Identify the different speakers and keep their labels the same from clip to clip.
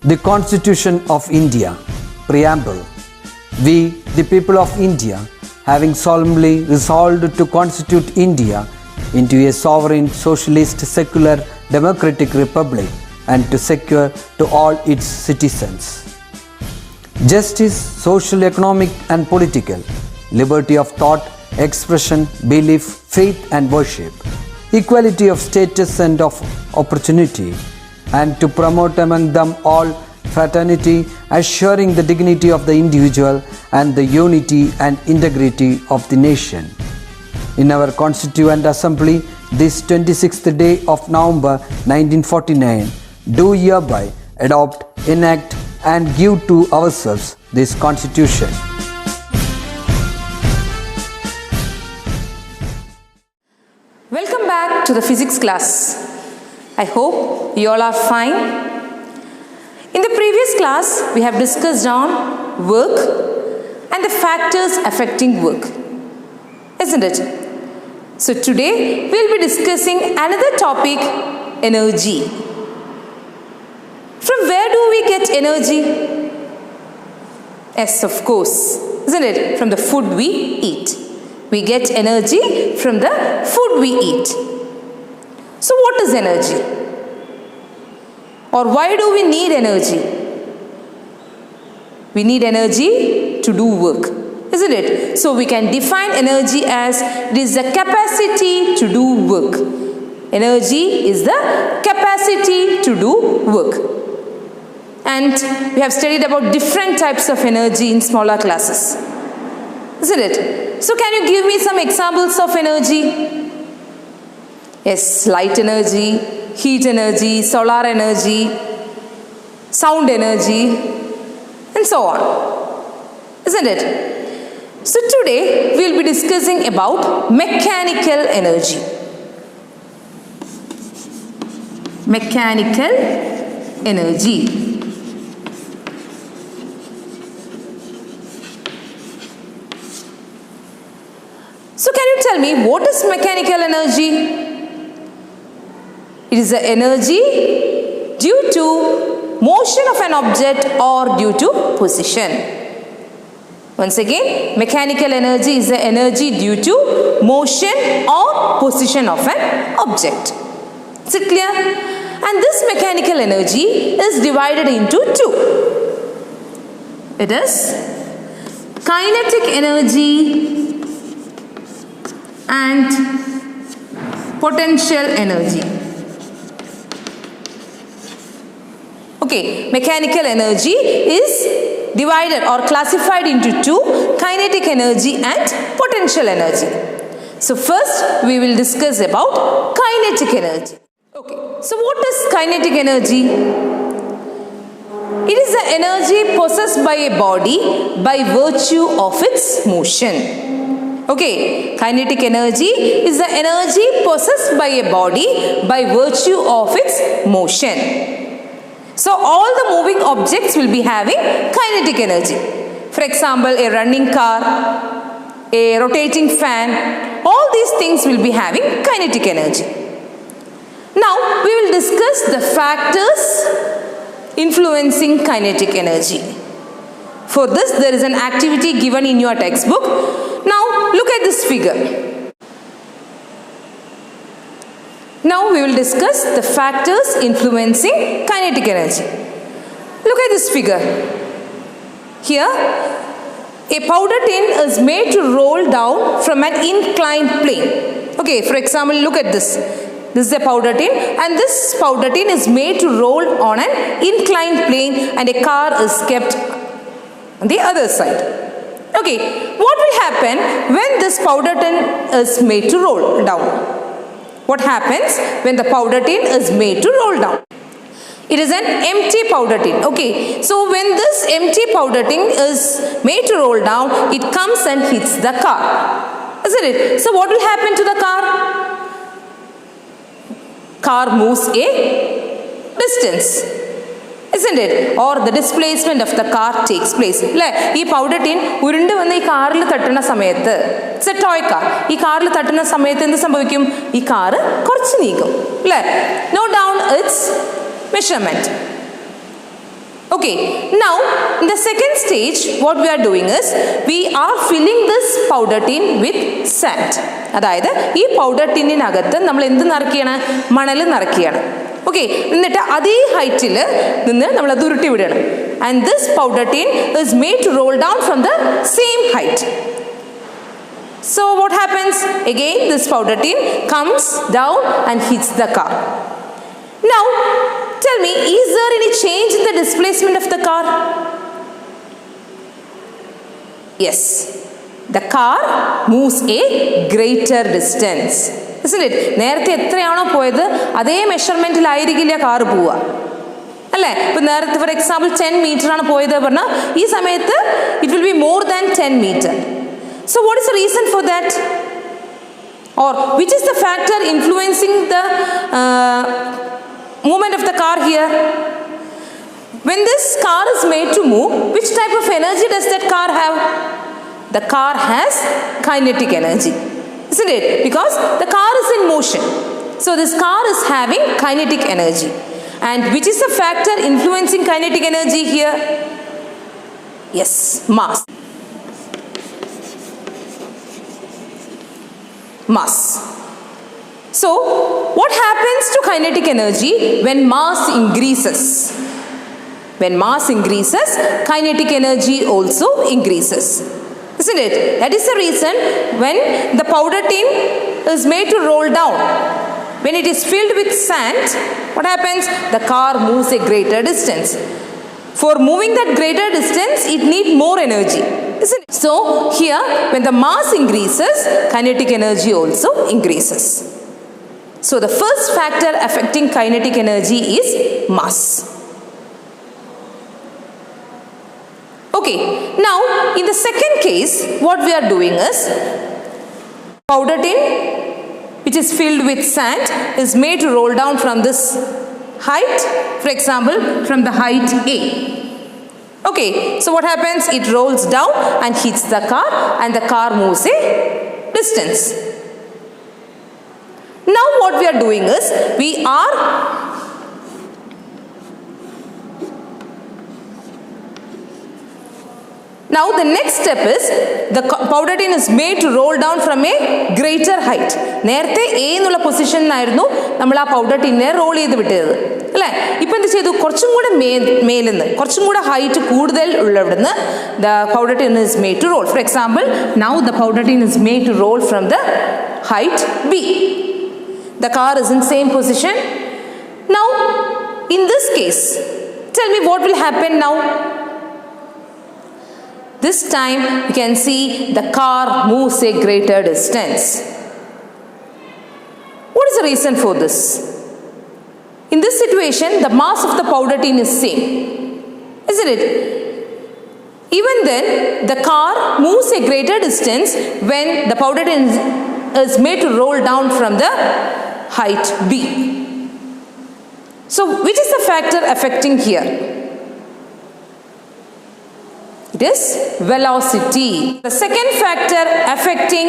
Speaker 1: The Constitution of India, Preamble. We, the people of India, having solemnly resolved to constitute India into a sovereign, socialist, secular, democratic republic and to secure to all its citizens justice, social, economic and political, liberty of thought, expression, belief, faith and worship, equality of status and of opportunity, and to promote among them all fraternity, assuring the dignity of the individual and the unity and integrity of the nation. In our Constituent Assembly, this 26th day of November 1949, do hereby adopt, enact and give to ourselves this Constitution.
Speaker 2: Welcome back to the physics class. I hope you all are fine. In the previous class, we have discussed on work and the factors affecting work, isn't it? So today, we'll be discussing another topic, energy. From where do we get energy? Yes, of course, isn't it? From the food we eat. We get energy from the food we eat. So what is energy? Or why do we need energy? We need energy to do work, isn't it? So we can define energy as it is the capacity to do work. Energy is the capacity to do work. And we have studied about different types of energy in smaller classes, isn't it? So can you give me some examples of energy? Yes, light energy, heat energy, solar energy, sound energy, and so on, isn't it? So today we will be discussing about mechanical energy. Mechanical energy. So can you tell me what is mechanical energy? It is the energy due to motion of an object or due to position. Once again, mechanical energy is the energy due to motion or position of an object. Is it clear? And this mechanical energy is divided into two. It is kinetic energy and potential energy. Okay, mechanical energy is divided or classified into two, kinetic energy and potential energy. So first we will discuss about kinetic energy. Okay, so what is kinetic energy? It is the energy possessed by a body by virtue of its motion. Okay, kinetic energy is the energy possessed by a body by virtue of its motion. So all the moving objects will be having kinetic energy. For example, a running car, a rotating fan, all these things will be having kinetic energy. Now we will discuss the factors influencing kinetic energy. For this, there is an activity given in your textbook. Now look at this figure. Now we will discuss the factors influencing kinetic energy. Look at this figure. Here, a powder tin is made to roll down from an inclined plane. Okay, for example, look at this. This is a powder tin and this powder tin is made to roll on an inclined plane and a car is kept on the other side. Okay, what will happen when this powder tin is made to roll down? What happens when the powder tin is made to roll down? It is an empty powder tin. Okay, so when this empty powder tin is made to roll down, it comes and hits the car, isn't it? So what will happen to the car? Car moves a distance, isn't it? Or the displacement of the car takes place. This powder tin urundu vanna ee car il tattana samayathu, it's a toy car. Ee car il tattana samayathu endu sambhavikkum? Ee car korchu neegum. No down its measurement. Okay, now in the second stage what we are doing is we are filling this powder tin with sand. അതായത് ഈ powder ടിന്നിനകത്ത് നമ്മൾ എന്ത് നിറയ്ക്കുകയാണ്? മണൽ നിറയ്ക്കുകയാണ്. Okay, എന്നിട്ട് അതേ ഹൈറ്റിൽ നിന്ന് നമ്മൾ അത് ഉരുട്ടി വിടുകയാണ്. And this powder tin is made to roll down from the same height. So what happens? Again this powder tin comes down and hits the car. Now tell me, is there any change in the displacement of the car? Yes, the car moves a greater distance, isn't it? നേരത്തെ എത്രയാണോ പോയത് അതേ മെഷർമെൻറ്റിലായിരിക്കില്ല car പോവുക അല്ലേ? ഇപ്പം നേരത്തെ for example 10 metre ആണ് പോയത് പറഞ്ഞാൽ ഈ സമയത്ത് it will be more than 10 metre. So what is the reason for that? Or which is the factor influencing the movement of the car here? When this car is made to move, which type of energy does that car have? The car has kinetic energy, isn't it? Because the car is in motion. So this car is having kinetic energy. And which is the factor influencing kinetic energy here? Yes, mass. Mass. So what happens to kinetic energy when mass increases? When mass increases, kinetic energy also increases, isn't it? That is the reason when the powder tin is made to roll down, when it is filled with sand, what happens? The car moves a greater distance. For moving that greater distance, it needs more energy, isn't it? So here, when the mass increases, kinetic energy also increases. So the first factor affecting kinetic energy is mass. Okay, now in the second case, what we are doing is powder tin, which is filled with sand, is made to roll down from this height, for example, from the height A. Okay, so what happens? It rolls down and hits the car, and the car moves a distance. Now what we are doing is we are now the next step is the powder tin is made to roll down from a greater height. നേരത്തെ A എന്നുള്ള പൊസിഷനിലായിരുന്നു നമ്മൾ ആ powder ടിന്നെ role ചെയ്ത് വിട്ടത് അല്ലേ? ഇപ്പം എന്ത് ചെയ്തു? കുറച്ചും കൂടെ മേലിന്ന് കുറച്ചും കൂടെ ഹൈറ്റ് കൂടുതൽ ഉള്ളവിടുന്ന് the powder tin is made to roll. For example, now the powder tin is made to roll from the height B. The car is in same position. Now in this case, tell me what will happen now? This time you can see the car moves a greater distance. What is the reason for this? In this situation, the mass of the powder tin is same, isn't it? Even then, the car moves a greater distance when the powder tin is made to roll down from the height B. So which is the factor affecting here? It is velocity. The second factor affecting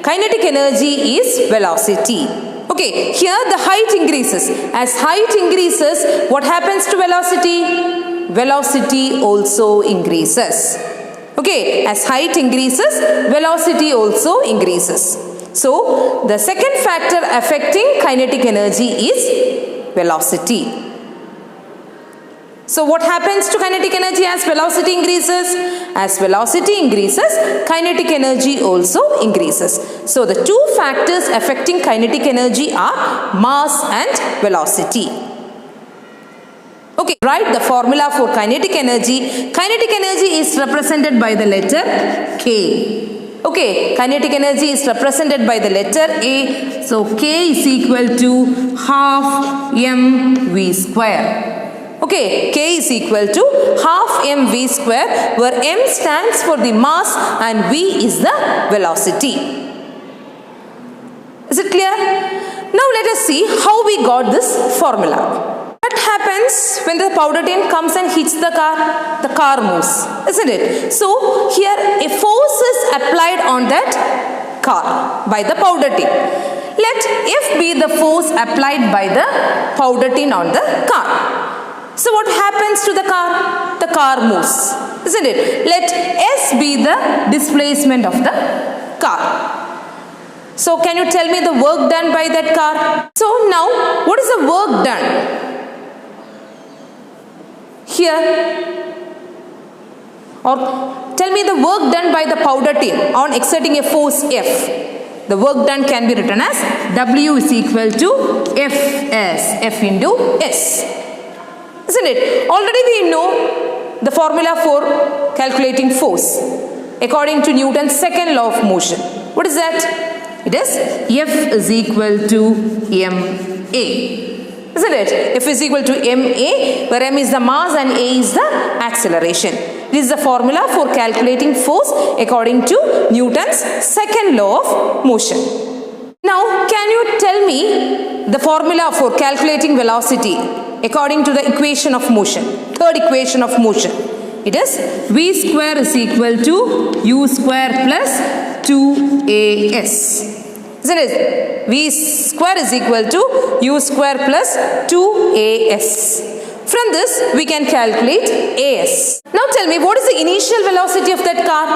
Speaker 2: kinetic energy is velocity. Okay, here the height increases. As height increases, what happens to velocity? Velocity also increases. Okay, as height increases, velocity also increases. So the second factor affecting kinetic energy is velocity. So what happens to kinetic energy as velocity increases? As velocity increases, kinetic energy also increases. So the two factors affecting kinetic energy are mass and velocity. Okay, write the formula for kinetic energy. Kinetic energy is represented by the letter K. Okay, kinetic energy is represented by the letter A. So K is equal to half mv square. Okay, K is equal to half mv square, where m stands for the mass and v is the velocity. Is it clear? Now let us see how we got this formula. What happens when the powder tin comes and hits the car? The car moves, isn't it? So here a force is applied on that car by the powder tin. Let F be the force applied by the powder tin on the car. So what happens to the car? The car moves, isn't it? Let S be the displacement of the car. So can you tell me the work done by that car? So now, what is the work done? Here, or tell me the work done by the powder tin on exerting a force F. The work done can be written as W is equal to Fs, F into S. Isn't it? Already we know the formula for calculating force according to Newton's second law of motion. What is that? It is F is equal to ma. Isn't it? F is equal to ma, where m is the mass and a is the acceleration. This is the formula for calculating force according to Newton's second law of motion. Now, can you tell me the formula for calculating velocity according to the equation of motion, third equation of motion? It is v square is equal to u square plus 2as. Isn't it? V square is equal to u square plus 2as. From this, we can calculate as. Now tell me, what is the initial velocity of that car?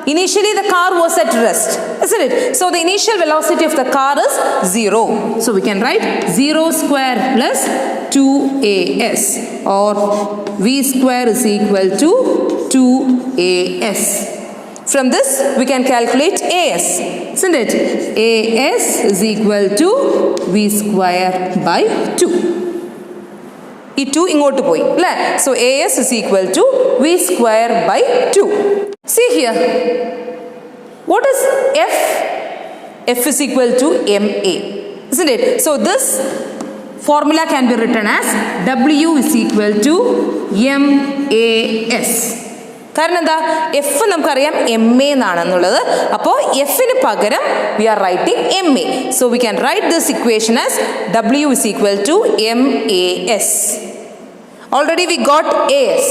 Speaker 2: Initially, the car was at rest, isn't it? So the initial velocity of the car is 0. So we can write 0 square plus 2as, or v square is equal to 2as. From this, we can calculate as, isn't it? As is equal to v square by 2. ഈ 2 ഇങ്ങോട്ട് പോയി അല്ലേ? So as is equal to v square by 2. See here. What is F? F is equal to ma, isn't it? So this formula can be written as W is equal to mas. കാരണം എന്താ? F നമുക്കറിയാം M A എന്നാണെന്നുള്ളത്. അപ്പോൾ എഫിന് പകരം we are writing M A. So we can write this equation as W is equal to mas. Already we got as,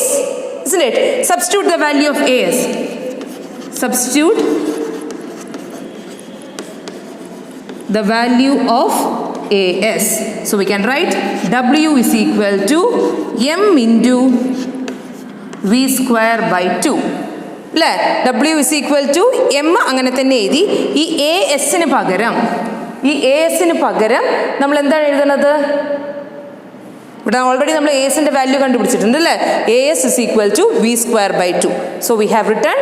Speaker 2: isn't it? Substitute the value of as. Substitute the value of as. So we can write W is equal to m into v square by 2. അല്ലേ? W is equal to m അങ്ങനെ തന്നെ എഴുതി. ഈ ASന് പകരം നമ്മൾ എന്താണ് എഴുതുന്നത്? ഇവിടെ ഓൾറെഡി നമ്മൾ ASന്റെ വാല്യൂ കണ്ടുപിടിച്ചിട്ടുണ്ട് അല്ലേ? AS is equal to v square by 2. So we have written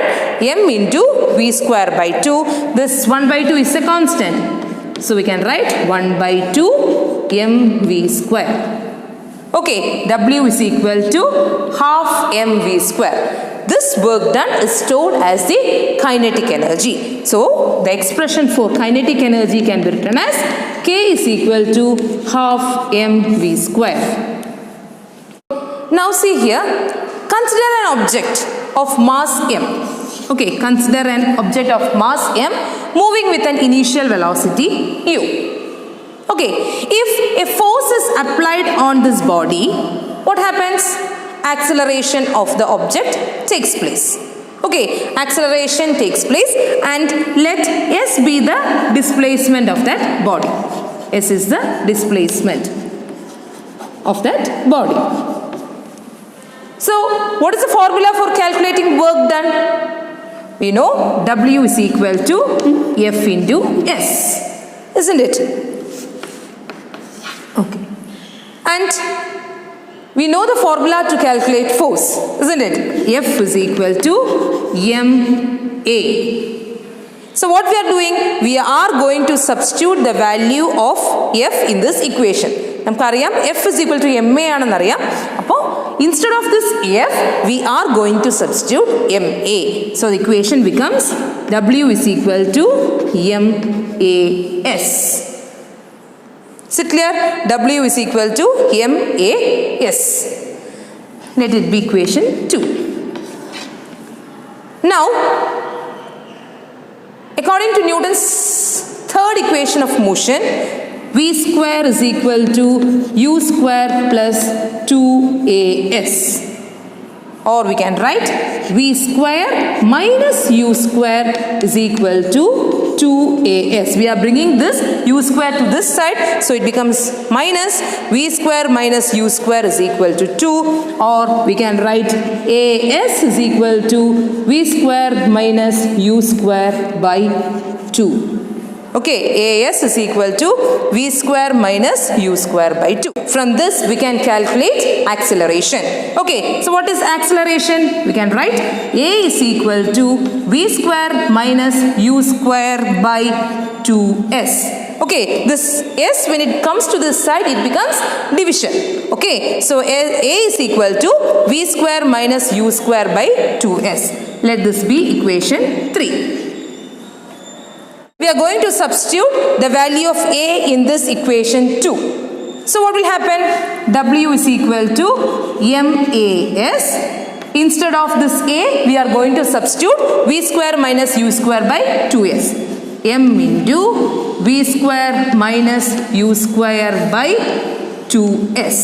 Speaker 2: m into v square by 2. This 1 by 2 is a constant. So we can write 1 by 2 mv square. Okay, W is equal to half mv square. This work done is stored as the kinetic energy. So the expression for kinetic energy can be written as K is equal to half mv square. Now see here, consider an object of mass m. Okay, consider an object of mass m moving with an initial velocity u. Okay, if a force is applied on this body, what happens? Acceleration of the object takes place. Okay, acceleration takes place, and let S be the displacement of that body. S is the displacement of that body. So, what is the formula for calculating work done? We know W is equal to F into S, isn't it? Okay. And we know the formula to calculate force, isn't it? F is equal to ma. So what we are doing? We are going to substitute the value of F in this equation. നമുക്കറിയാം F is equal to ma ആണെന്നറിയാം. അപ്പോൾ instead of this F, we are going to substitute ma. So the equation becomes W is equal to mas. Is it clear? W is equal to mas. Let it be equation 2. Now, according to Newton's third equation of motion, v square is equal to u square plus 2as. Or we can write v square minus u square is equal to 2as. We are bringing this u square to this side, so it becomes minus v square minus u square is equal to 2, or we can write as is equal to v square minus u square by 2. Okay, as is equal to v square minus u square by 2. From this we can calculate acceleration. Okay, so what is acceleration? We can write a is equal to v square minus u square by 2s. Okay, this s, when it comes to this side, it becomes division. Okay, so a is equal to v square minus u square by 2s. Let this be equation 3. We are going to substitute the value of a in this equation 2. So what will happen? W is equal to MAS. Instead of this a, we are going to substitute v square minus u square by 2s. M into v square minus u square by 2s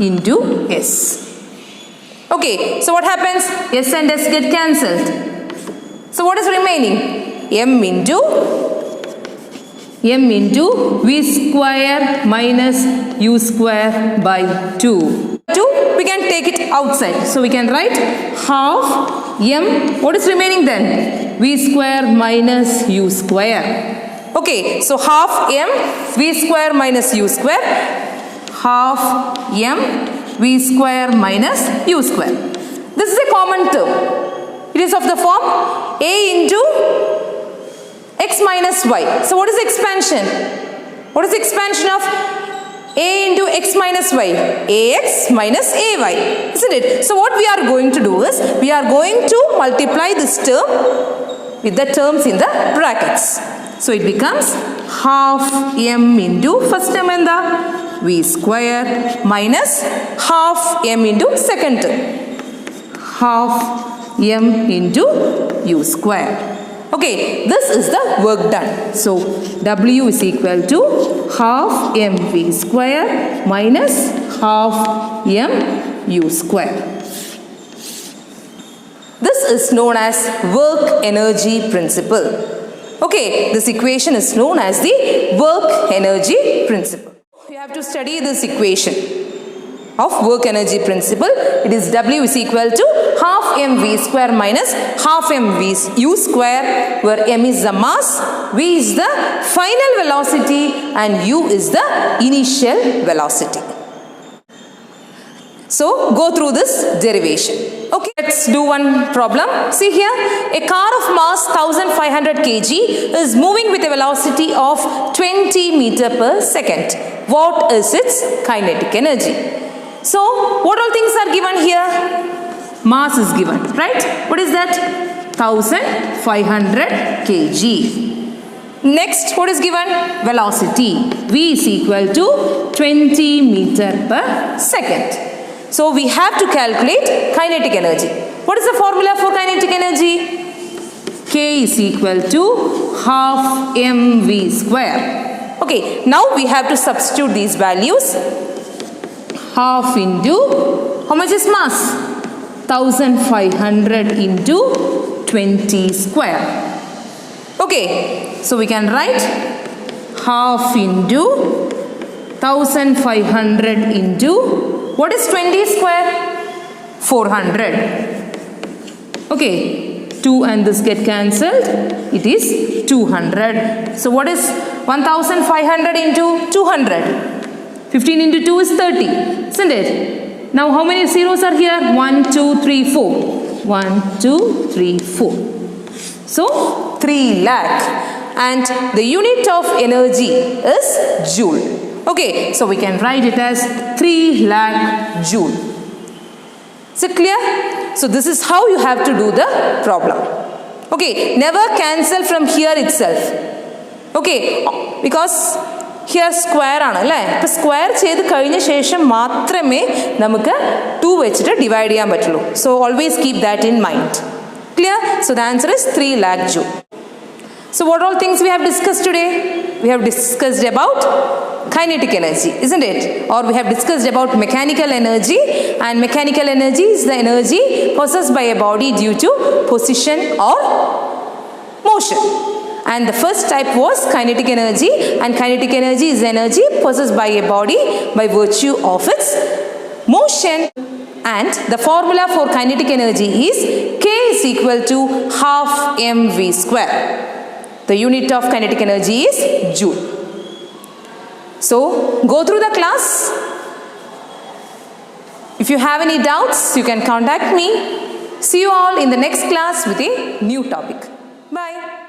Speaker 2: into s. Okay, so what happens? S and s get cancelled. So what is remaining? M into v square minus u square by 2. 2, we can take it outside. So we can write half m. What is remaining then? V square minus u square. Okay, so half m v square minus u square. Half m v square minus u square. This is a common term. It is of the form a into x minus y. So what is expansion? What is expansion of a into x minus y? Ax minus ay, isn't it? So what we are going to do is, we are going to multiply this term with the terms in the brackets. So it becomes half m into first term and the v square minus half m into second term, half m into u square. Okay, this is the work done. So W is equal to half mv square minus half m u square. This is known as work energy principle. Okay, this equation is known as the work energy principle. You have to study this equation of work energy principle. It is W is equal to half mv square minus half mv u square, where m is the mass, v is the final velocity, and u is the initial velocity. So go through this derivation. Okay, let's do one problem. See here, a car of mass 1500 kg is moving with a velocity of 20 meter per second. What is its kinetic energy? So what all things are given here? Mass is given, right? What is that? 1500 kg. Next, what is given? Velocity. V is equal to 20 meter per second. So we have to calculate kinetic energy. What is the formula for kinetic energy? K is equal to half mv square. Okay, now we have to substitute these values. Half into, how much is mass? 1500 into 20 square. Okay, so we can write half into 1500 into, what is 20 square? 400. Okay, 2 and this get cancelled. It is 200. So what is 1500 into 200? 15 into 2 is 30, isn't it? Now how many zeros are here? 1, 2, 3, 4. 1, 2, 3, 4. So 3 lakh. And the unit of energy is joule. Okay, so we can write it as 3 lakh joule. Is it clear? So this is how you have to do the problem. Okay, never cancel from here itself. Okay, because here square ആണല്ലേ, അപ്പോൾ square ചെയ്ത് കഴിഞ്ഞ ശേഷം മാത്രമേ നമുക്ക് 2 വെച്ചിട്ട് divide ചെയ്യാൻ പറ്റുള്ളൂ. So always keep that in mind. Clear? So the answer is 3 lakh joule. So what all things we have discussed today? We have discussed about kinetic energy, isn't it? Or we have discussed about mechanical energy, and mechanical energy is the energy possessed by a body due to position or motion. And the first type was kinetic energy, and kinetic energy is energy possessed by a body by virtue of its motion. And the formula for kinetic energy is K is equal to half mv square. The unit of kinetic energy is joule. So go through the class. If you have any doubts, you can contact me. See you all in the next class with a new topic. Bye.